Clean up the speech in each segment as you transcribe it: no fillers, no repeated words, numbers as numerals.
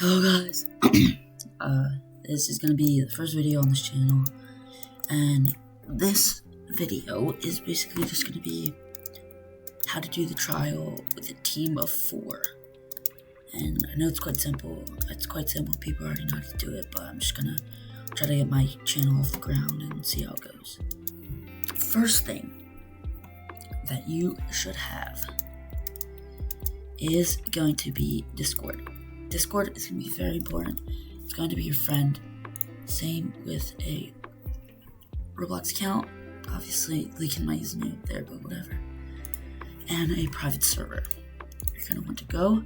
Hello guys, this is gonna be the first video on this channel, and this video is basically just gonna be how to do the trial with a team of 4. And I know it's quite simple, people already know how to do it, but I'm just gonna try to get my channel off the ground and see how it goes. First thing that you should have is going to be Discord. Discord is going to be very important. It's going to be your friend. Same with a Roblox account. Obviously, leaking my username up there, but whatever. And a private server. You're going to want to go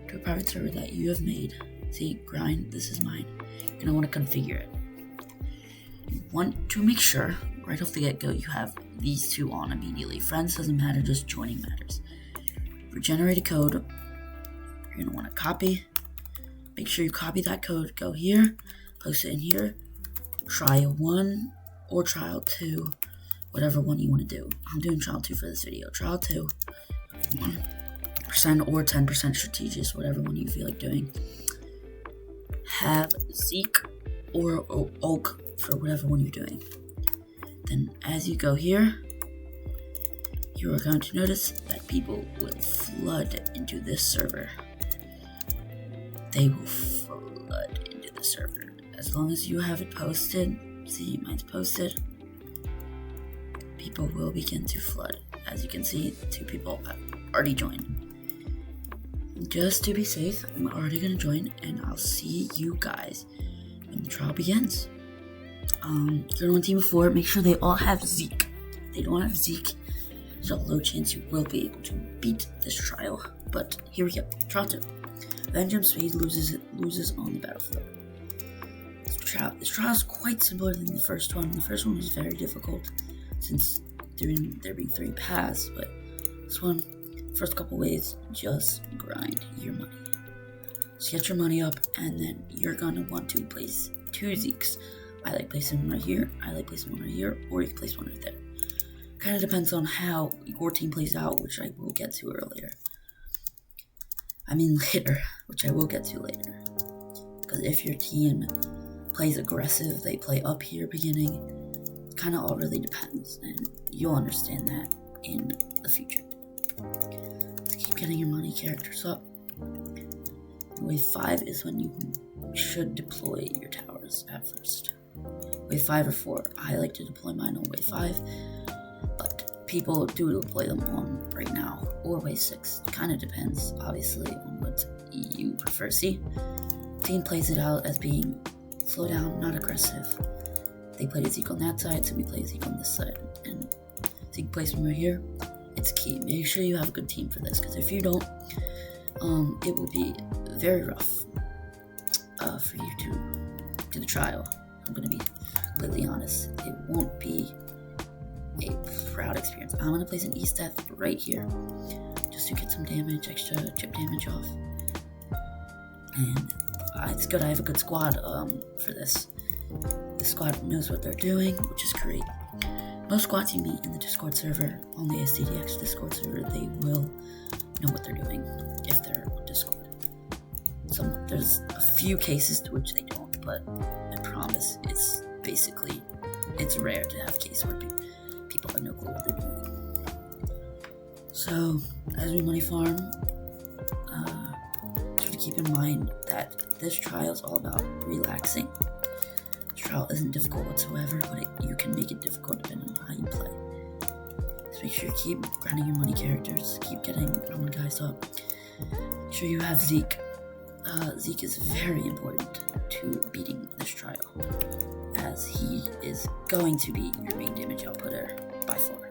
to a private server that you have made. See, grind, this is mine. You're going to want to configure it. You want to make sure, right off the get-go, you have these 2 on immediately. Friends doesn't matter, just joining matters. Regenerate a code. You're going to want to copy. Make sure you copy that code. Go here. Post it in here. Trial 1 or trial 2. Whatever one you want to do. I'm doing trial 2 for this video. Trial 2. 1% or 10% strategist. Whatever one you feel like doing. Have Zeke or Oak for whatever one you're doing. Then as you go here, you are going to notice that people will flood into this server. They will flood into the server. As long as you have it posted, see, mine's posted, people will begin to flood. As you can see, 2 people have already joined. Just to be safe, I'm already going to join, and I'll see you guys when the trial begins. You're on team of 4, make sure they all have Zeke. If they don't have Zeke, there's a low chance you will be able to beat this trial. But here we go, trial 2. Vengeance Spade loses on the battlefield. This trial is quite similar than the first one. The first one was very difficult since there being 3 paths, but this one, first couple ways, just grind your money. So get your money up, and then you're gonna want to place 2 Zekes. I like placing one right here, I like placing one right here, or you can place one right there. Kind of depends on how your team plays out, which I will get to later, which I will get to later. Because if your team plays aggressive, they play up here beginning, it kind of all really depends, and you'll understand that in the future. So keep getting your money characters up. Wave 5 is when you should deploy your towers at first. Wave 5 or 4, I like to deploy mine on wave 5, but people do deploy them on right now, or wave 6. It kind of depends, obviously, on what you prefer. See, team plays it out as being slow down, not aggressive. They played Zeke on that side, so we play Zeke on this side. And Zeke placement right here, it's key. Make sure you have a good team for this, because if you don't, it will be very rough for you to do the trial. I'm going to be completely honest. It won't be a proud experience. I'm going to place an E-Death right here, just to get some damage, extra chip damage off. And it's good I have a good squad for this. The squad knows what they're doing, which is great. Most squads you meet in the Discord server, on the SDDX Discord server, they will know what they're doing if they're on Discord. There's a few cases to which they don't, but I promise it's rare to have a case where people have no clue what they're doing. So, as we money farm, try to keep in mind that this trial is all about relaxing. This trial isn't difficult whatsoever, but you can make it difficult depending on how you play. So make sure you keep grinding your money characters, keep getting Roman guys up. Make sure you have Zeke. Zeke is very important to beating this trial, as he is going to be your main damage outputter by far.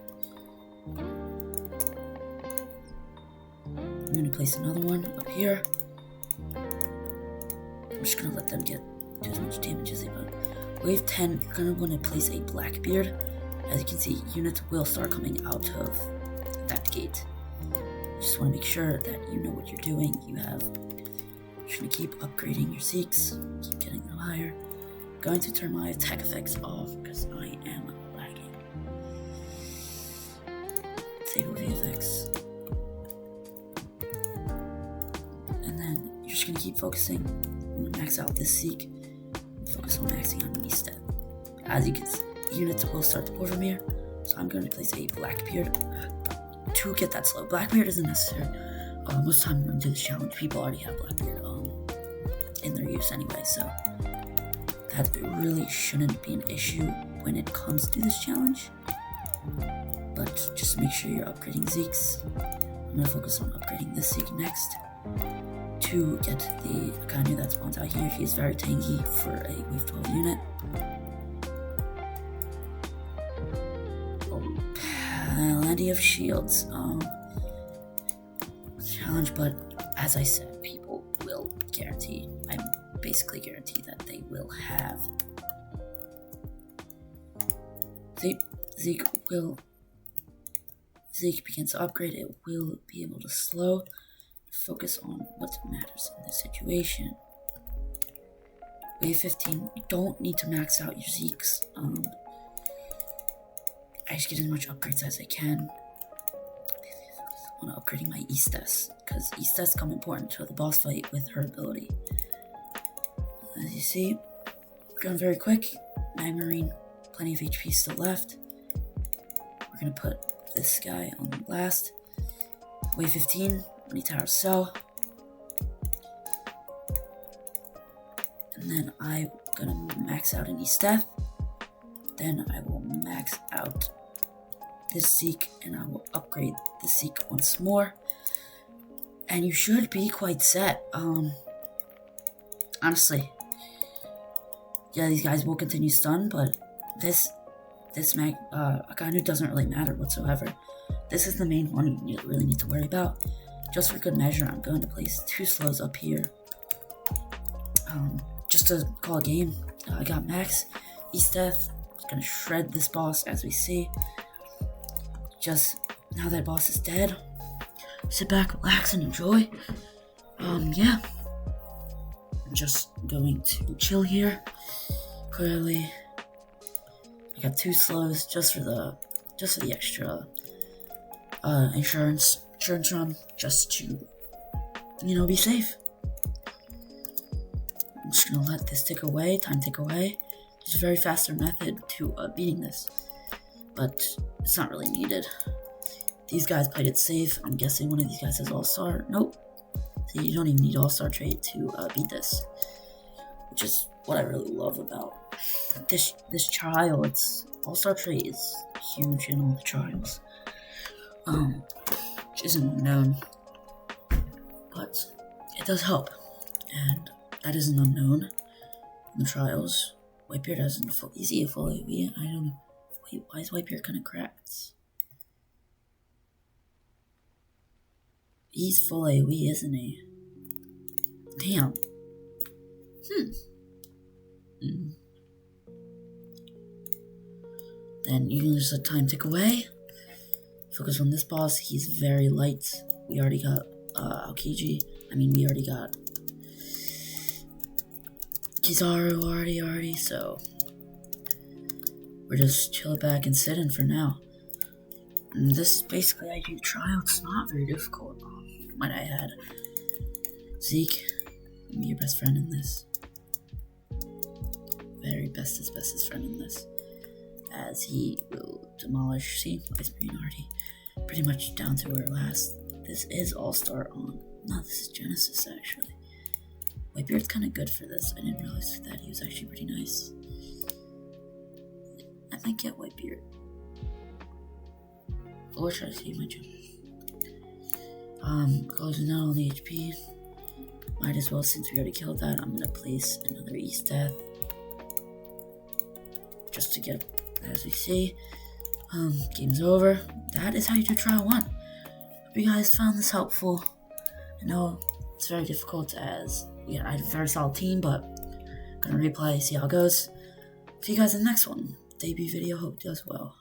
I'm going to place another one up here. I'm just going to let them do as much damage as they want. Wave 10, you're going to want to place a Blackbeard. As you can see, units will start coming out of that gate. You just want to make sure that you know what you're doing. You're going to keep upgrading your Zekes, keep getting them higher. I'm going to turn my attack effects off because I am lagging. Disable VFX. And then you're just just gonna keep focusing. I'm gonna max out this Zeke. Focus on maxing on Eastep. As you can see, units will start to pour from here. So I'm going to place a Blackbeard to get that slow. Blackbeard isn't necessary. Most of the time when we do this challenge, people already have Blackbeard in their use anyway, so that really shouldn't be an issue when it comes to this challenge. But just make sure you're upgrading Zeeks. I'm going to focus on upgrading this Zeke next to get the Akainu that spawns out here. He's very tanky for a Wave 12 unit. Plenty of shields. Challenge, but as I said, people will guarantee. I basically guarantee that they will have. Zeke begins to upgrade. It will be able to slow. Focus on what matters in this situation. Wave 15, you don't need to max out your Zeeks. I just get as much upgrades as I can. On upgrading my Eastes, because Eastes come important to the boss fight with her ability. As you see, going very quick. Magmarine, plenty of HP still left. We're gonna put this guy on the last. Wave 15. Many towers cell, and then I'm gonna max out an Easteth. Then I will max out this Zeke, and I will upgrade the Zeke once more. And you should be quite set. Honestly, yeah, these guys will continue stun, but this Akainu doesn't really matter whatsoever. This is the main one you really need to worry about. Just for good measure, I'm going to place 2 slows up here. Just to call a game. I got Max, Easteth. It's gonna shred this boss as we see. Just now that boss is dead, sit back, relax, and enjoy. Yeah. I'm just going to chill here. Clearly, I got 2 slows just for the extra insurance run, just to, be safe. I'm just gonna let this time tick away. There's a very faster method to beating this, but it's not really needed. These guys played it safe. I'm guessing one of these guys has All-Star. Nope. So you don't even need All-Star trait to beat this, which is what I really love about this trial. It's All-Star trait is huge in all the trials. Which isn't unknown, but it does help, and that isn't unknown in the trials. Whitebeard has a full AoE. I don't know. Wait, why is Whitebeard kind of cracked? He's full AoE, isn't he? Damn. Then you can just let time tick away. Focus on this boss. He's very light. We already got Aokiji. We already got Kizaru already, so we're just chill back and sit in for now. And this is basically I do the trial. It's not very difficult. Might I add. Zeke, be your best friend in this. Very bestest friend in this. As he will demolish. See, Ice Marine already pretty much down to where last. This is All-Star on. No, this is Genesis actually. Whitebeard's kind of good for this. I didn't realize that he was actually pretty nice. I might get Whitebeard. Or try to save my jump. Closing out on the HP. Might as well, since we already killed that, I'm gonna place another Easteth. Just to get, as we see, game's over. That is how you do trial 1. Hope you guys found this helpful. I know it's very difficult as I had a very solid team, but I'm gonna replay, see how it goes. See you guys in the next one. Debut video, hope it does well.